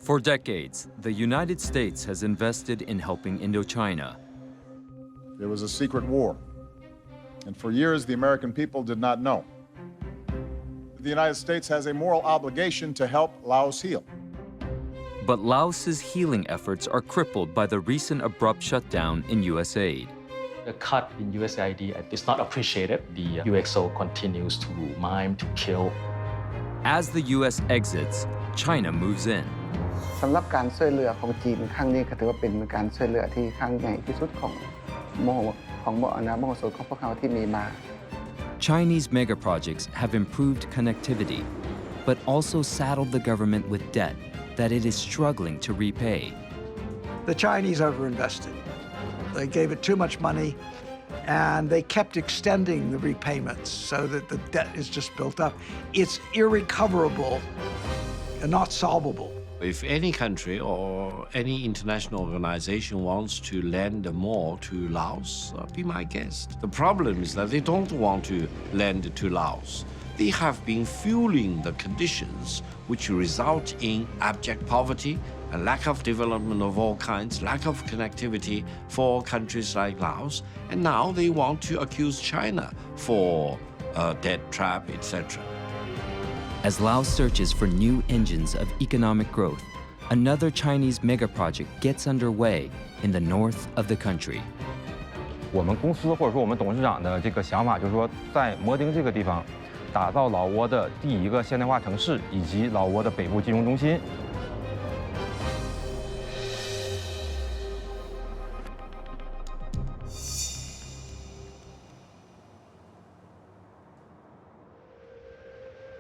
For decades, the United States has invested in helping Indochina. There was a secret war, and for years the American people did not know. The United States has a moral obligation to help Laos heal. But Laos's healing efforts are crippled by the recent abrupt shutdown in USAID. The cut in USAID is not appreciated. The UXO continues to mime, to kill. As the U.S. exits, China moves in. สำหรับการช่วยเหลือของจีนครั้งนี้ก็ถือว่าเป็นการช่วยเหลือที่ครั้งใหญ่ที่สุดของมโหสถของพวกเขาที่มีมา Chinese megaprojects have improved connectivity, but also saddled the government with debt that it is struggling to repay. The Chinese overinvested. They gave it too much money, and they kept extending the repayments so that the debt is just built up. It's irrecoverable and not solvable. If any country or any international organization wants to lend more to Laos, be my guest. The problem is that they don't want to lend to Laos. They have been fueling the conditions which result in abject poverty, a lack of development of all kinds, lack of connectivity for countries like Laos, and now they want to accuse China for debt trap, etc. As Laos searches for new engines of economic growth, another Chinese megaproject gets underway in the north of the country. 我们公司或者说我们董事长的这个想法就是说，在摩丁这个地方，打造老挝的第一个现代化城市，以及老挝的北部金融中心。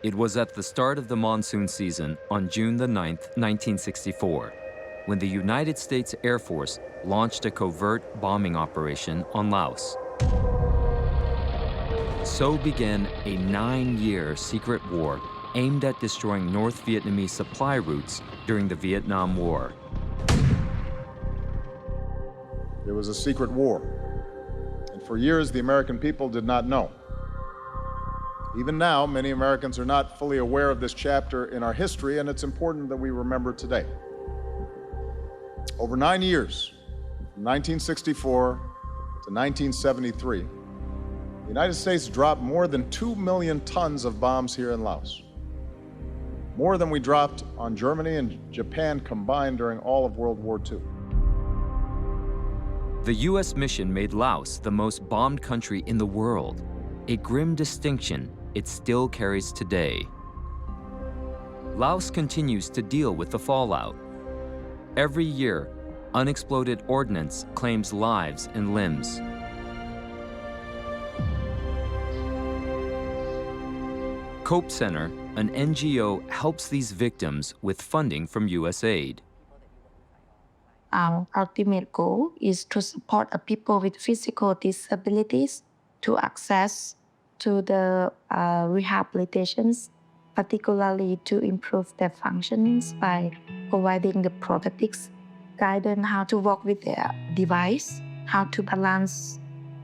It was at the start of the monsoon season on June the 9th, 1964, when the United States Air Force launched a covert bombing operation on Laos. So began a 9-year secret war aimed at destroying North Vietnamese supply routes during the Vietnam War. There was a secret war, and for years the American people did not know. Even now, many Americans are not fully aware of this chapter in our history, and it's important that we remember today. Over 9 years, from 1964 to 1973, the United States dropped more than 2 million tons of bombs here in Laos. More than we dropped on Germany and Japan combined during all of World War II. The U.S. mission made Laos the most bombed country in the world, a grim distinction it still carries today. Laos continues to deal with the fallout. Every year, unexploded ordnance claims lives and limbs. Cope Center, an NGO, helps these victims with funding from USAID. Our ultimate goal is to support people with physical disabilities to access to the rehabilitations, particularly to improve their functions by providing the prosthetics, guidance how to work with their device, how to balance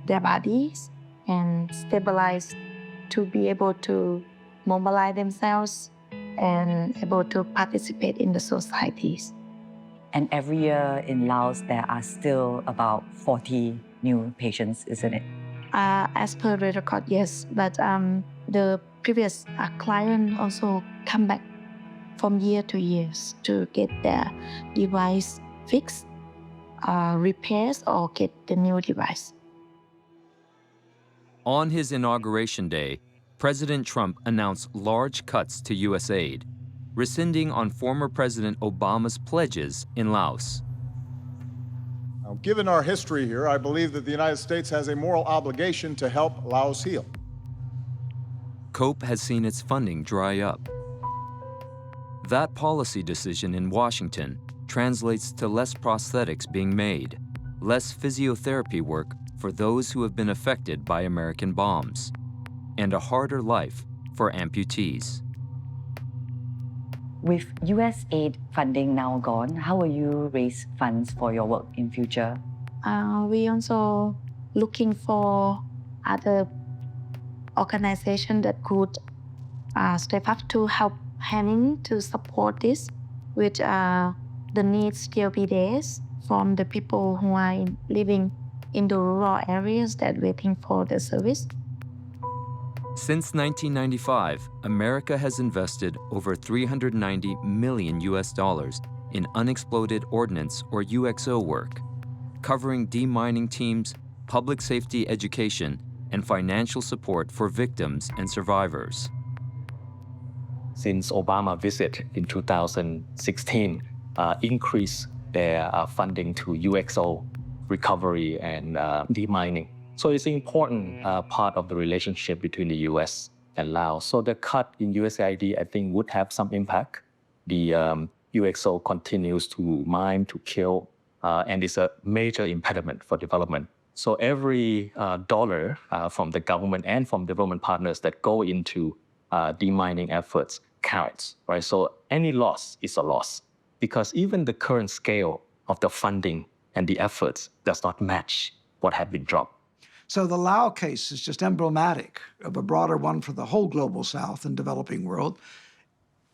their bodies, and stabilize to be able to mobilize themselves and able to participate in the societies. And every year in Laos, there are still about 40 new patients, isn't it? As per the record, yes. But the previous client also come back from year to year to get their device fixed, repairs, or get the new device. On his inauguration day, President Trump announced large cuts to USAID, rescinding on former President Obama's pledges in Laos. Now, given our history here, I believe that the United States has a moral obligation to help Laos heal. COPE has seen its funding dry up. That policy decision in Washington translates to less prosthetics being made, less physiotherapy work for those who have been affected by American bombs, and a harder life for amputees. With USAID funding now gone, how will you raise funds for your work in future? We also looking for other organizations that could step up to help handling to support this. which the needs still be there from the people who are living in the rural areas that waiting for the service. Since 1995, America has invested over $390 million in unexploded ordnance or UXO work, covering demining teams, public safety education, and financial support for victims and survivors. Since Obama visit in 2016, increased their funding to UXO recovery and demining. So it's an important part of the relationship between the U.S. and Laos. So the cut in USAID, I think, would have some impact. The UXO continues to mine, to kill, and is a major impediment for development. So every dollar from the government and from development partners that go into demining efforts counts, right? So any loss is a loss because even the current scale of the funding and the efforts does not match what had been dropped. So the Lao case is just emblematic of a broader one for the whole global South and developing world.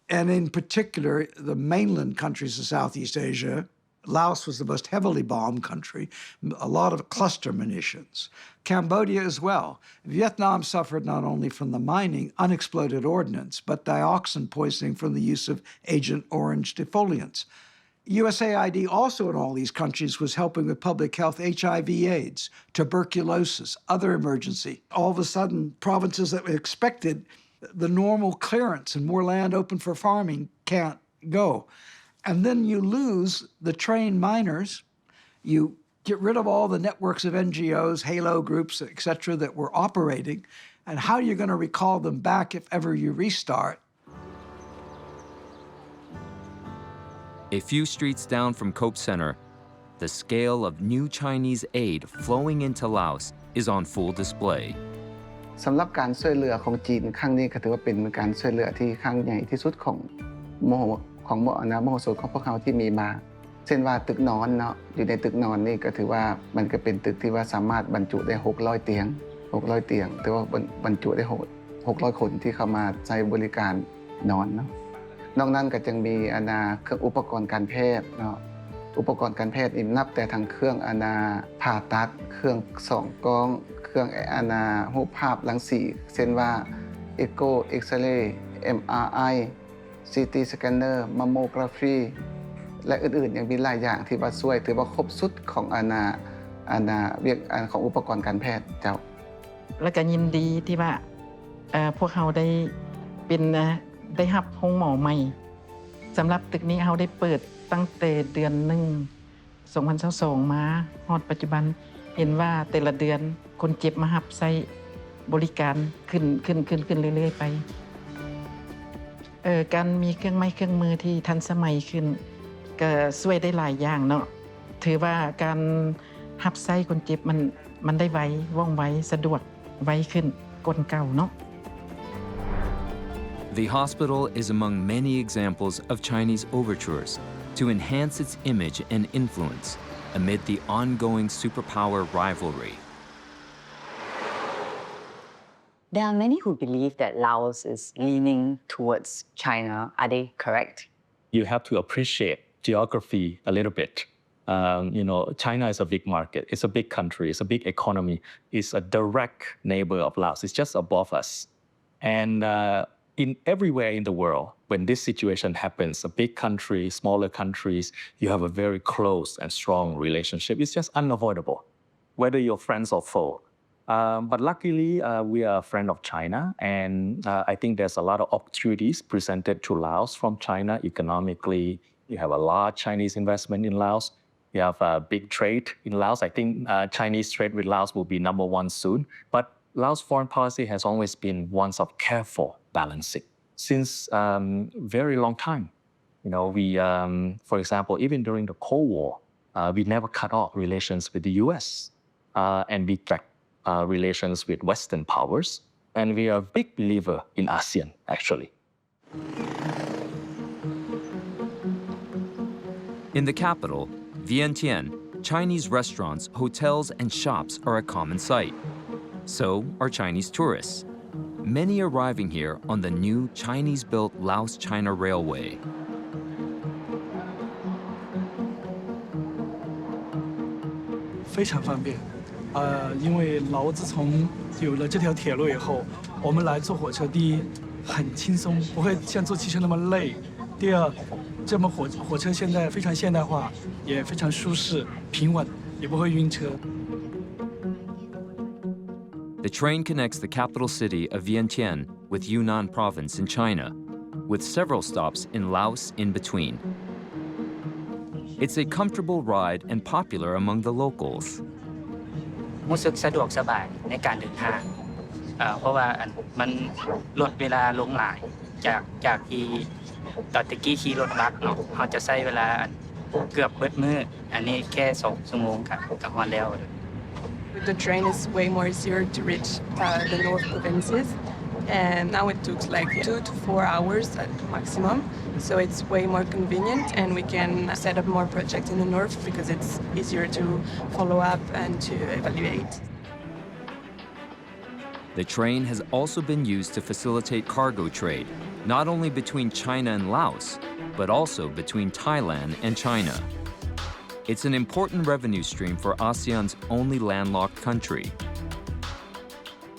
And in particular, the mainland countries of Southeast Asia. Laos was the most heavily bombed country, a lot of cluster munitions. Cambodia as well. Vietnam suffered not only from the mining, unexploded ordnance, but dioxin poisoning from the use of Agent Orange defoliants. USAID also in all these countries was helping with public health, HIV/AIDS, tuberculosis, other emergency. All of a sudden, provinces that expected the normal clearance and more land open for farming can't go. And then you lose the trained miners. You get rid of all the networks of NGOs, halo groups, et cetera, that were operating. And how are you going to recall them back if ever you restart? A few streets down from Cope Center, the scale of new Chinese aid flowing into Laos is on full display. สำหรับการช่วยเหลือของจีนครั้งนี้ก็ถือว่าเป็นการช่วยเหลือที่ครั้งใหญ่ที่สุดของมโหสถของพวกเขาที่มีมาเช่นว่าตึกนอนเนาะอยู่ในตึกนอนนี่ก็ถือว่ามันก็เป็นตึกที่ว่าสามารถบรรจุได้600เตียงถือว่าบรรจุได้600คนที่เข้ามาใช้บริการนอนเนาะนอกนั้นก็จึงมีเครื่องอุปกรณ์การแพทย์เนาะอุปกรณ์การแพทย์นี่นับแต่ทางเครื่องผ่าตัดเครื่องส่องกล้องเครื่องรูปภาพรังสีเช่นว่าเอ็กโกเอ็กซเรย์ MRI CT สแกนเนอร์มัมโมกราฟีและอื่นๆยังมีหลายอย่างที่ว่าช่วยถือว่าครบสุดของเรียกของอุปกรณ์การแพทย์เจ้าและก็ยินดีที่ว่าพวกเขาได้รับห้องหมอใหม่สำหรับตึกนี้เขาได้เปิดตั้งแต่เดือน2022มาฮอดปัจจุบันเห็นว่าแต่ละเดือนคนเจ็บมารับใช้บริการขึ้นเรื่อยๆไปการมีเครื่องไม้เครื่องมือที่ทันสมัยขึ้นก็ช่วยได้หลายอย่างเนาะถือว่าการรับใช้คนเจ็บมันได้ไวว่องไวสะดวกไวขึ้นกว่าเก่าเนาะThe hospital is among many examples of Chinese overtures to enhance its image and influence amid the ongoing superpower rivalry. There are many who believe that Laos is leaning towards China. Are they correct? You have to appreciate geography a little bit. China is a big market. It's a big country. It's a big economy. It's a direct neighbor of Laos. It's just above us. And everywhere in the world, when this situation happens, a big country, smaller countries, you have a very close and strong relationship. It's just unavoidable, whether you're friends or foe. But luckily, we are a friend of China, and I think there's a lot of opportunities presented to Laos from China economically. You have a large Chinese investment in Laos. You have a big trade in Laos. I think Chinese trade with Laos will be number one soon. But Laos foreign policy has always been one of careful balancing since very long time. We, for example, even during the Cold War, we never cut off relations with the U.S. And we track relations with Western powers. And we are a big believer in ASEAN, actually. In the capital, Vientiane, Chinese restaurants, hotels, and shops are a common sight. So are Chinese tourists, many arriving here on the new Chinese-built Laos-China Railway. 非常方便。因为老自从有了这条铁路以后，我们来坐火车，第一很轻松，不会像坐汽车那么累；第二，这么火车现在非常现代化，也非常舒适、平稳，也不会晕车。The train connects the capital city of Vientiane with Yunnan province in China, with several stops in Laos in between. It's a comfortable ride and popular among the locals. รู้สึกสะดวกสบายในการเดินทางเพราะว่ามันลดเวลาลงหลายจากที่ตอนตะกี้ขี่รถบัสเนาะเขาจะใช้เวลาเกือบเบิดมื้ออันนี้แค่2 ชั่วโมงครับกับฮอดแล้ว The train is way more easier to reach the north provinces, and now it took like 2 to 4 hours at maximum. So it's way more convenient, and we can set up more projects in the north because it's easier to follow up and to evaluate. The train has also been used to facilitate cargo trade, not only between China and Laos, but also between Thailand and China. It's an important revenue stream for ASEAN's only landlocked country.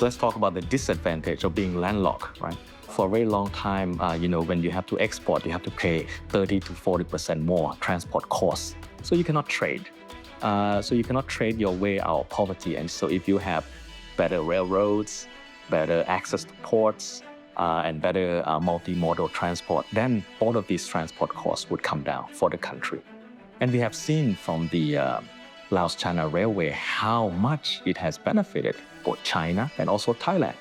Let's talk about the disadvantage of being landlocked, right? For a very long time, when you have to export, you have to pay 30 to 40% more transport costs. So you cannot trade. So you cannot trade your way out of poverty. And so if you have better railroads, better access to ports, and better multimodal transport, then all of these transport costs would come down for the country. And we have seen from the Laos-China Railway how much it has benefited both China and also Thailand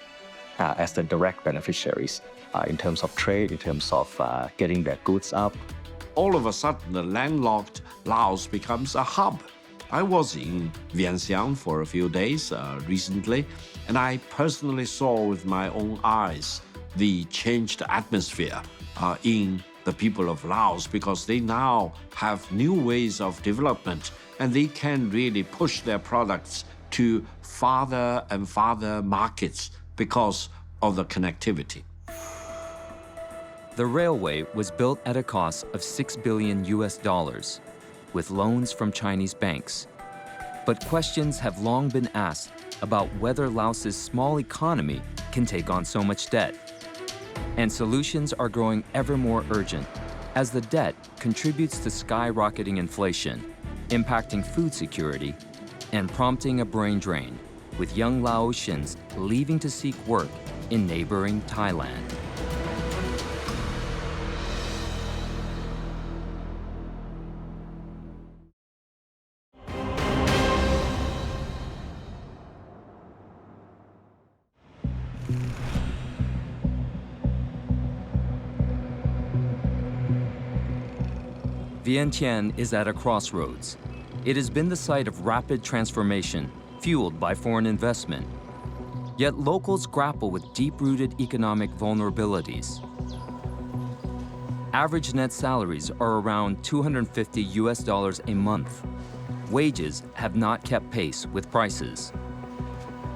as the direct beneficiaries in terms of trade, in terms of getting their goods up. All of a sudden, the landlocked Laos becomes a hub. I was in Vientiane for a few days recently, and I personally saw with my own eyes the changed atmosphere in the people of Laos, because they now have new ways of development and they can really push their products to farther and farther markets because of the connectivity. The railway was built at a cost of $6 billion with loans from Chinese banks. But questions have long been asked about whether Laos's small economy can take on so much debt. And solutions are growing ever more urgent as the debt contributes to skyrocketing inflation, impacting food security, and prompting a brain drain, with young Laotians leaving to seek work in neighboring Thailand. Vientiane is at a crossroads. It has been the site of rapid transformation, fueled by foreign investment. Yet locals grapple with deep-rooted economic vulnerabilities. Average net salaries are around $250 a month. Wages have not kept pace with prices.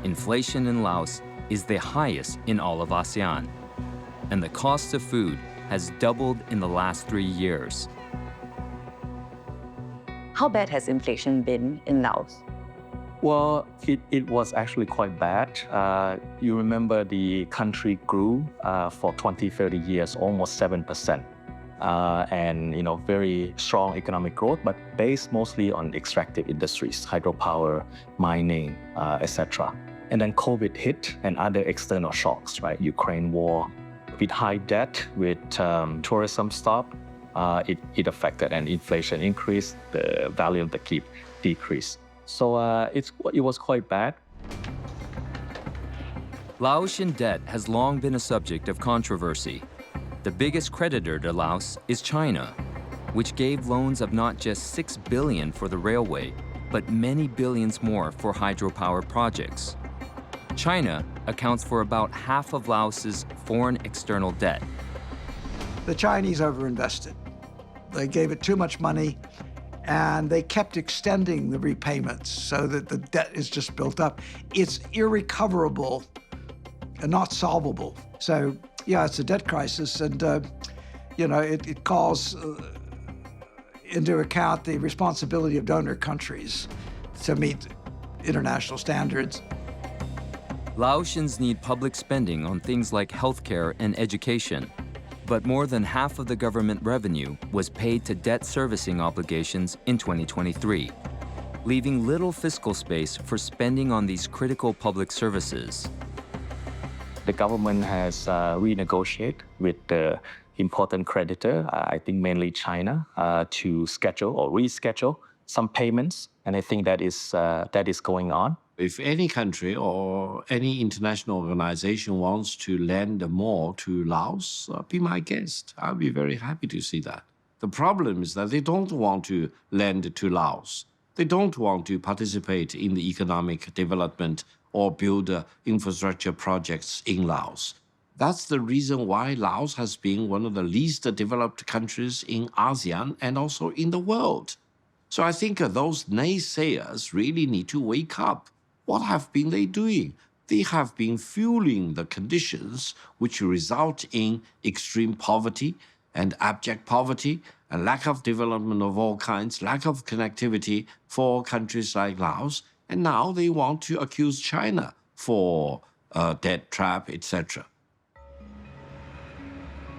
Inflation in Laos is the highest in all of ASEAN, and the cost of food has doubled in the last 3 years. How bad has inflation been in Laos? Well, it was actually quite bad. You remember the country grew for 20, 30 years, almost 7%. And very strong economic growth, but based mostly on extractive industries, hydropower, mining, etc. And then COVID hit and other external shocks, right? Ukraine war, with high debt, with tourism stop, it affected, and inflation increased, the value of the kip decreased. So it was quite bad. Laotian debt has long been a subject of controversy. The biggest creditor to Laos is China, which gave loans of not just $6 billion for the railway, but many billions more for hydropower projects. China accounts for about half of Laos's foreign external debt. The Chinese overinvested. They gave it too much money, and they kept extending the repayments so that the debt is just built up. It's irrecoverable and not solvable. So, yeah, it's a debt crisis, and it calls into account the responsibility of donor countries. to meet international standards. Laotians need public spending on things like healthcare and education, but more than half of the government revenue was paid to debt servicing obligations in 2023, leaving little fiscal space for spending on these critical public services. The government has renegotiated with the important creditor, I think mainly China, to schedule or reschedule some payments, and I think that is going on. If any country or any international organization wants to lend more to Laos, be my guest. I'll be very happy to see that. The problem is that they don't want to lend to Laos. They don't want to participate in the economic development or build infrastructure projects in Laos. That's the reason why Laos has been one of the least developed countries in ASEAN and also in the world. So I think those naysayers really need to wake up. What have been they doing? They have been fueling the conditions which result in extreme poverty and abject poverty and lack of development of all kinds, lack of connectivity for countries like Laos. And now they want to accuse China for debt trap, etc.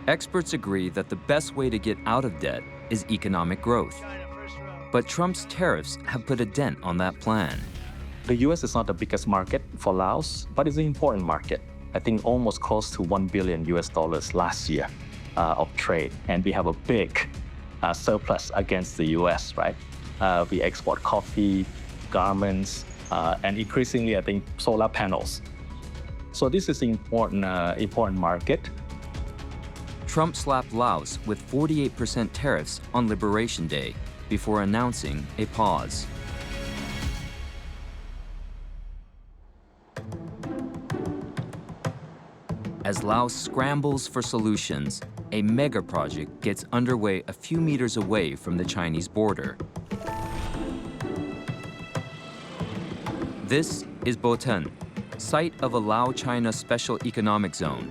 Experts agree that the best way to get out of debt is economic growth. But Trump's tariffs have put a dent on that plan. The US is not the biggest market for Laos, but it's an important market. I think almost close to $1 billion last year of trade. And we have a big surplus against the US, right? We export coffee, garments, and increasingly, I think, solar panels. So this is an important market. Trump slapped Laos with 48% tariffs on Liberation Day before announcing a pause. As Laos scrambles for solutions, a mega project gets underway a few meters away from the Chinese border. This is Boten, site of a Lao-China Special Economic Zone.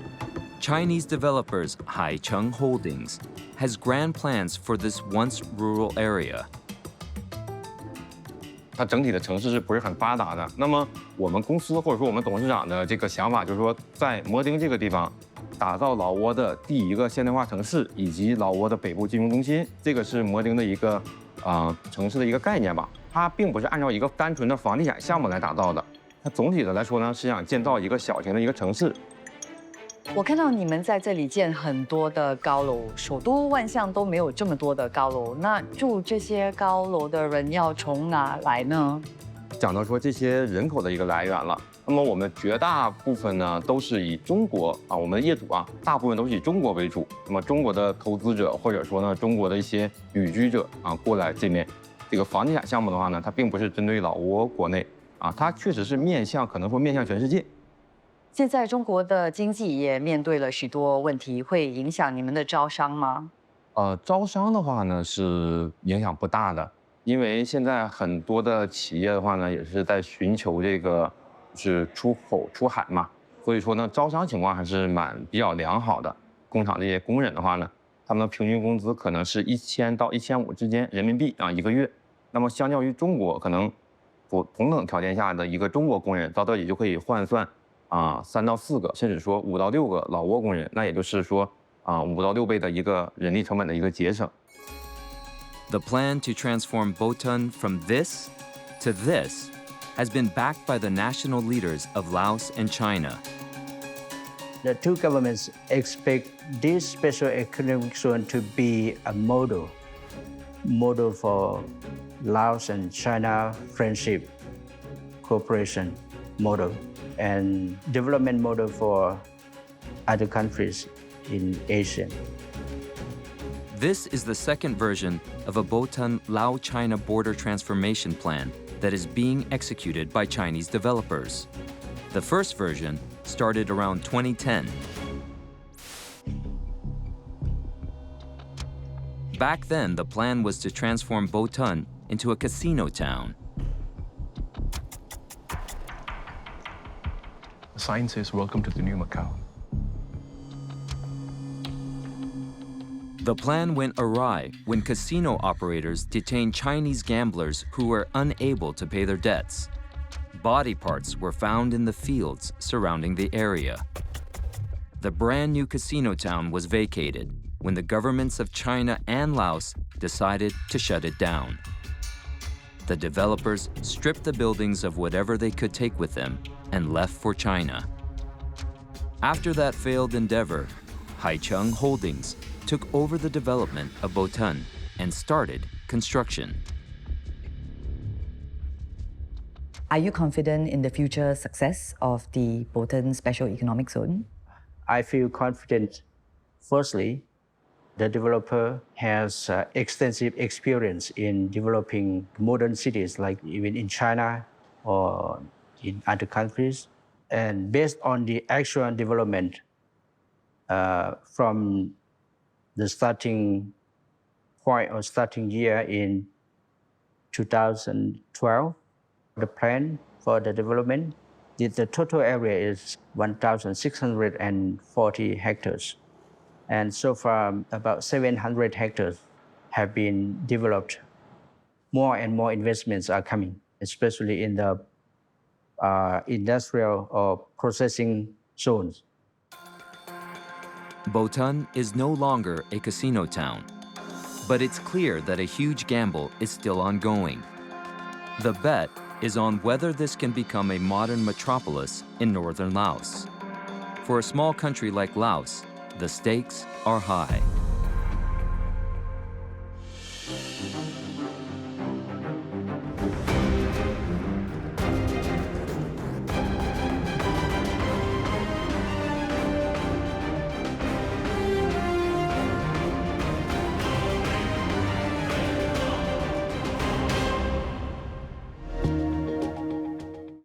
Chinese developers Haicheng Holdings has grand plans for this once rural area. 它整体的城市是不是很发达的？那么我们公司或者说我们董事长的这个想法就是说，在摩丁这个地方打造老挝的第一个现代化城市，以及老挝的北部金融中心，这个是摩丁的一个城市的一个概念吧。它并不是按照一个单纯的房地产项目来打造的，它总体的来说呢，是想建造一个小型的一个城市。 我看到你们在这里建很多的高楼，首都万象都没有这么多的高楼。那住这些高楼的人要从哪来呢？讲到说这些人口的一个来源了，那么我们绝大部分呢都是以中国我们的业主大部分都是以中国为主。那么中国的投资者或者说呢中国的一些旅居者过来这边，这个房地产项目的话呢，它并不是针对老挝国内它确实是面向可能说面向全世界。 现在中国的经济也面对了许多问题，会影响你们的招商吗？招商的话呢是影响不大的，因为现在很多的企业的话呢也是在寻求这个是出口出海嘛，所以说呢招商情况还是比较良好的。工厂这些工人的话呢，他们的平均工资可能是1000到1500之间人民币一个月。那么相较于中国，可能同等条件下的一个中国工人到这里就可以换算。 3到4个，甚至说5到6个老挝工人，那也就是说5到6倍的一个人力成本的一个节省。The plan to transform Boten from this to this has been backed by the national leaders of Laos and China. The two governments expect this special economic zone to be a model for Laos and China friendship, cooperation model. And development model for other countries in ASEAN. This is the second version of a Boten Lao-China border transformation plan that is being executed by Chinese developers. The first version started around 2010. Back then, the plan was to transform Boten into a casino town. The sign says, "Welcome to the new Macau." The plan went awry when casino operators detained Chinese gamblers who were unable to pay their debts. Body parts were found in the fields surrounding the area. The brand new casino town was vacated when the governments of China and Laos decided to shut it down. The developers stripped the buildings of whatever they could take with them and left for China. After that failed endeavor, Haicheng Holdings took over the development of Boten and started construction. Are you confident in the future success of the Boten Special Economic Zone? I feel confident. Firstly, the developer has extensive experience in developing modern cities, like even in China or in other countries. And based on the actual development from the starting point or starting year in 2012, the plan for the development, the total area is 1,640 hectares. And so far, about 700 hectares have been developed. More and more investments are coming, especially in the industrial or processing zones. Boten is no longer a casino town, but it's clear that a huge gamble is still ongoing. The bet is on whether this can become a modern metropolis in northern Laos. For a small country like Laos, the stakes are high.